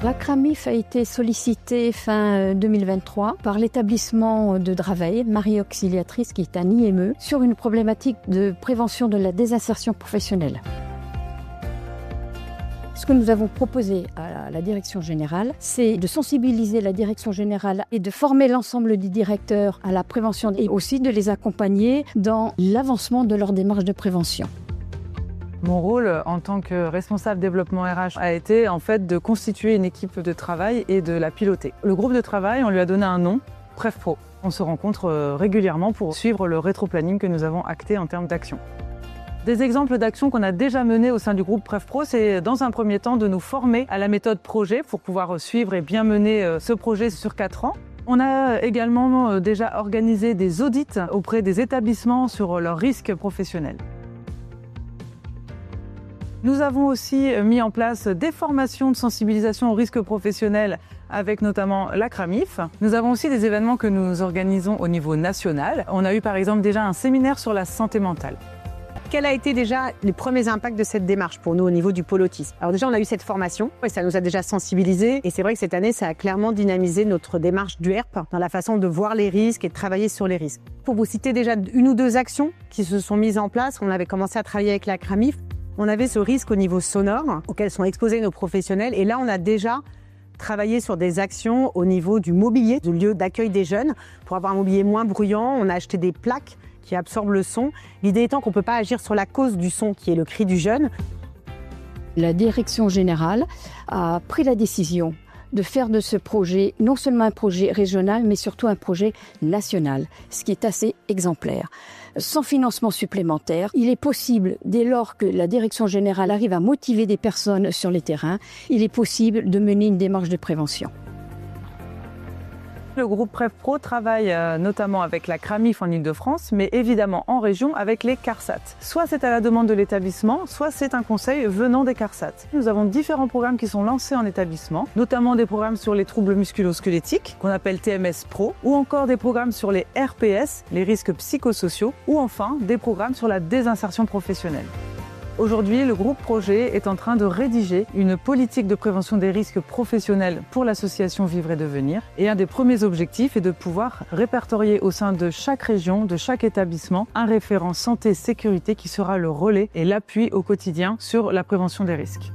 La CRAMIF a été sollicitée fin 2023 par l'établissement de Draveil, Marie Auxiliatrice, qui est un IME, sur une problématique de prévention de la désinsertion professionnelle. Ce que nous avons proposé à la direction générale, c'est de sensibiliser la direction générale et de former l'ensemble des directeurs à la prévention et aussi de les accompagner dans l'avancement de leur démarche de prévention. Mon rôle en tant que responsable développement RH a été en fait de constituer une équipe de travail et de la piloter. Le groupe de travail, on lui a donné un nom, PrevPro. On se rencontre régulièrement pour suivre le rétro-planning que nous avons acté en termes d'action. Des exemples d'actions qu'on a déjà menées au sein du groupe PrevPro, c'est dans un premier temps de nous former à la méthode projet pour pouvoir suivre et bien mener ce projet sur 4 ans. On a également déjà organisé des audits auprès des établissements sur leurs risques professionnels. Nous avons aussi mis en place des formations de sensibilisation aux risques professionnels avec notamment la CRAMIF. Nous avons aussi des événements que nous organisons au niveau national. On a eu par exemple déjà un séminaire sur la santé mentale. Quels ont été déjà les premiers impacts de cette démarche pour nous au niveau du pôle autisme? Alors déjà, on a eu cette formation et ça nous a déjà sensibilisés. Et c'est vrai que cette année, ça a clairement dynamisé notre démarche du HERP dans la façon de voir les risques et de travailler sur les risques. Pour vous citer déjà une ou deux actions qui se sont mises en place, on avait commencé à travailler avec la CRAMIF. On avait ce risque au niveau sonore auquel sont exposés nos professionnels. Et là, on a déjà travaillé sur des actions au niveau du mobilier, du lieu d'accueil des jeunes. Pour avoir un mobilier moins bruyant, on a acheté des plaques qui absorbent le son. L'idée étant qu'on ne peut pas agir sur la cause du son qui est le cri du jeune. La direction générale a pris la décision de faire de ce projet non seulement un projet régional, mais surtout un projet national, ce qui est assez exemplaire. Sans financement supplémentaire, il est possible, dès lors que la direction générale arrive à motiver des personnes sur les terrains, il est possible de mener une démarche de prévention. Le groupe PrevPro travaille notamment avec la CRAMIF en Ile-de-France, mais évidemment en région avec les CARSAT. Soit c'est à la demande de l'établissement, soit c'est un conseil venant des CARSAT. Nous avons différents programmes qui sont lancés en établissement, notamment des programmes sur les troubles musculo-squelettiques, qu'on appelle TMS Pro, ou encore des programmes sur les RPS, les risques psychosociaux, ou enfin des programmes sur la désinsertion professionnelle. Aujourd'hui, le groupe Projet est en train de rédiger une politique de prévention des risques professionnels pour l'association Vivre et Devenir. Et un des premiers objectifs est de pouvoir répertorier au sein de chaque région, de chaque établissement, un référent santé-sécurité qui sera le relais et l'appui au quotidien sur la prévention des risques.